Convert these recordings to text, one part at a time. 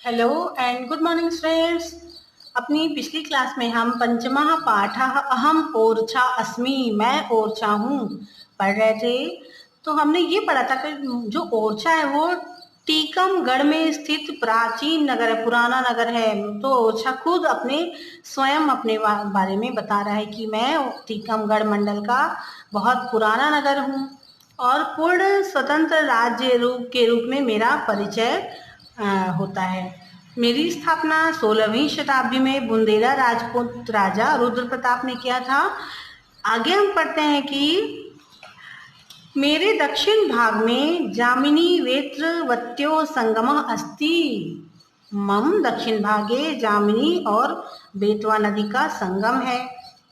Hello and good morning students. अपनी पिछली class में हम पंचमः पाठः अहम ओरछा अस्मि, मैं ओरछा हूँ, पढ़ रहे थे। तो हमने ये पढ़ा था कि जो ओरछा है वो टीकमगढ़ में स्थित प्राचीन नगर है, पुराना नगर है। तो ओरछा खुद स्वयं अपने बारे में बता रहा है कि मैं टीकमगढ़ मंडल का बहुत पुराना नगर हूँ और पूर्ण स्वतंत्र राज्य के रूप में मेरा परिचय होता है। मेरी स्थापना 16वीं शताब्दी में बुंदेला राजपूत राजा रुद्र प्रताप ने किया था। आगे हम पढ़ते हैं कि मेरे दक्षिण भाग में जामिनी वेत्रवत्यो संगमः अस्ति। मम दक्षिण भागे जामिनी और बेतवा नदी का संगम है।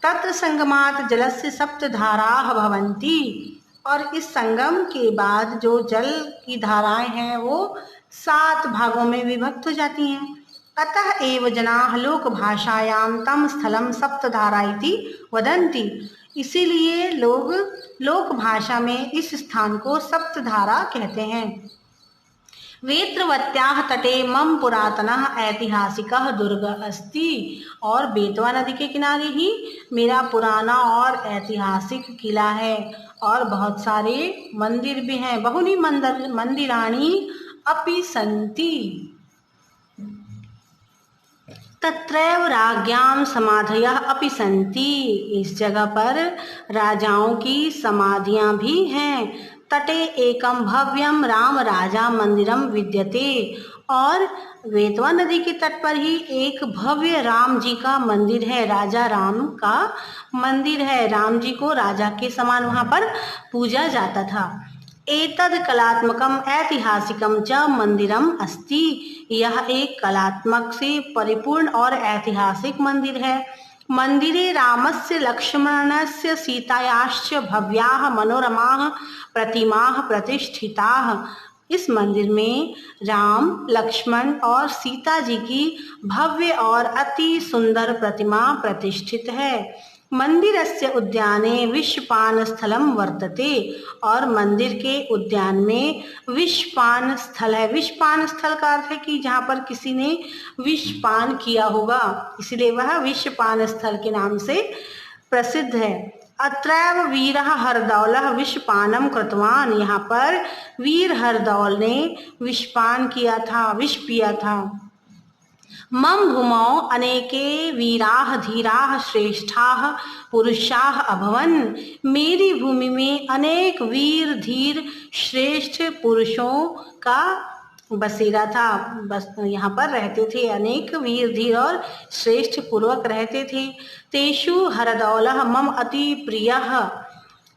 तत्र संगमात जलस्य सप्त धाराः भवन्ति। और इस संगम के बाद जो जल की धाराएं हैं वो 7 भागों में विभक्त हो जाती हैं। अतः एव जनाः लोक भाषायां तं स्थलं सप्तधारा इति वदन्ति। इसीलिए लोग लोक भाषा में इस स्थान को सप्तधारा कहते हैं। वेत्रवत्याः तटे मम पुरातनः ऐतिहासिकः दुर्ग अस्ति। और बेतवा नदी के किनारे ही मेरा पुराना और ऐतिहासिक किला है और बहुत सारे मंदिर भी हैं। बहुनी मंदिराणि अपि सन्ति। तत्रैव राज्ञां समाधयः अपि सन्ति। इस जगह पर राजाओं की समाधियां भी हैं। तटे एकम भव्यम राम राजा मंदिरम विद्यते। और बेतवा नदी के तट पर ही एक भव्य राम जी का मंदिर है, राजा राम का मंदिर है। राम जी को राजा के समान वहां पर पूजा जाता था। एतद् कलात्मकम ऐतिहासिकम च मंदिरम अस्ति। यह एक कलात्मक से परिपूर्ण और ऐतिहासिक मंदिर है। मंदिरे रामस्य लक्ष्मणस्य सीतायाश्च भव्याः मनोरमाः प्रतिमाः प्रतिष्ठिताः। इस मंदिर में राम, लक्ष्मण और सीता जी की भव्य और अति सुंदर प्रतिमा प्रतिष्ठित है। मंदिरस्य उद्याने विषपान स्थलम वर्तते। और मंदिर के उद्यान में विषपान स्थल है। विषपान स्थल का अर्थ है कि जहाँ पर किसी ने विषपान किया होगा, इसलिए वह विषपान स्थल के नाम से प्रसिद्ध है। अत्रैव वीरः हरदौलः विषपानम कृतवान। यहाँ पर वीर हरदौल ने विषपान किया था, विष पिया था। मम भूमौ अनेके वीराः धीराः श्रेष्ठाः पुरुषाः अभवन्। मेरी भूमि में अनेक वीर धीर श्रेष्ठ पुरुषों का बसेरा था। बस यहाँ पर रहते थे अनेक वीर धीर और श्रेष्ठ पूर्वक रहते थे। तेषु हरदौलः मम अति प्रियः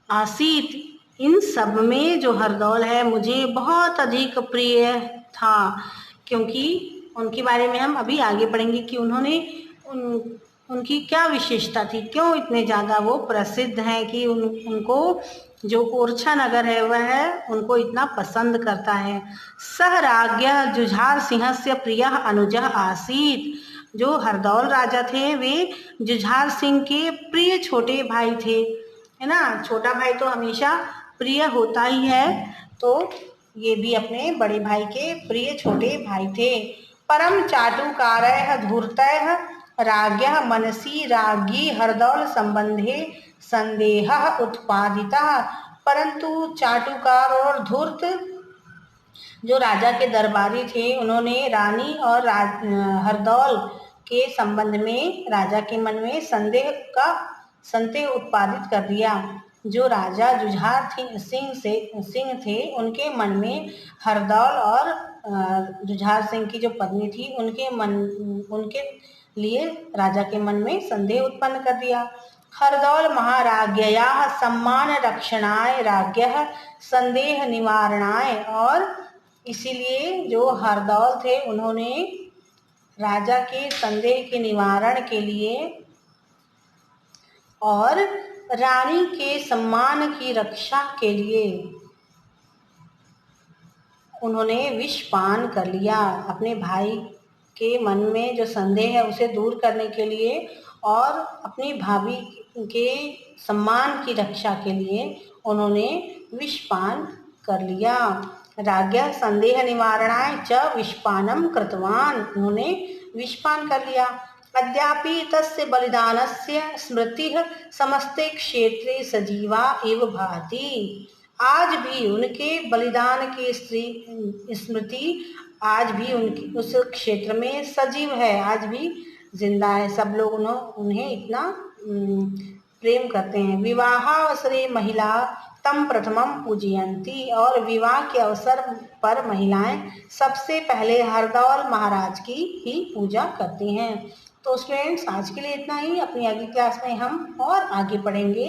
आसीत। इन सब में जो हरदौल है मुझे बहुत अधिक प्रिय था, क्योंकि उनके बारे में हम अभी आगे पढ़ेंगे कि उनकी क्या विशेषता थी, क्यों इतने ज़्यादा वो प्रसिद्ध हैं कि उनको जो ओरछा नगर है वह उनको इतना पसंद करता है। सह राज्ञः जुझार सिंहस्य प्रियः अनुजः आसीत। जो हरदौल राजा थे वे जुझार सिंह के प्रिय छोटे भाई थे, है ना। छोटा भाई तो हमेशा प्रिय होता ही है, तो ये भी अपने बड़े भाई के प्रिय छोटे भाई थे। परम चाटुकारः धूर्तः राज्ञः मनसि राज्ञी हरदौल संबंधे संदेहः उत्पादितः। परंतु चाटुकार और धूर्त जो राजा के दरबारी थे उन्होंने रानी और हरदौल के संबंध में राजा के मन में संदेह उत्पादित कर दिया। जो राजा जुझार सिंह थे उनके मन में हरदौल और जुझार सिंह की जो पत्नी थी उनके लिए राजा के मन में संदेह उत्पन्न कर दिया। हरदौल महाराज्ञयाः सम्मान रक्षणाय राज्ञः संदेह निवारणाय। और इसीलिए जो हरदौल थे उन्होंने राजा के संदेह के निवारण के लिए और रानी के सम्मान की रक्षा के लिए उन्होंने विषपान कर लिया। अपने भाई के मन में जो संदेह है उसे दूर करने के लिए और अपनी भाभी के सम्मान की रक्षा के लिए उन्होंने विषपान कर लिया। राज्ञः संदेह निवारणाय च विषपानं कृतवान्, उन्होंने विषपान कर लिया। अद्यापि तस्य बलिदानस्य स्मृतिः समस्ते क्षेत्रे सजीवा एव भाति, आज भी उनके बलिदान की स्मृति आज भी उनकी उस क्षेत्र में सजीव है, आज भी जिंदा है। सब लोग उन्हें इतना प्रेम करते हैं। विवाह अवसरे महिला तम प्रथमम पूजयंती, और विवाह के अवसर पर महिलाएं सबसे पहले हरदौल महाराज की ही पूजा करती हैं। तो स्टूडेंट्स, आज के लिए इतना ही। अपनी अगली क्लास में हम और आगे पढ़ेंगे।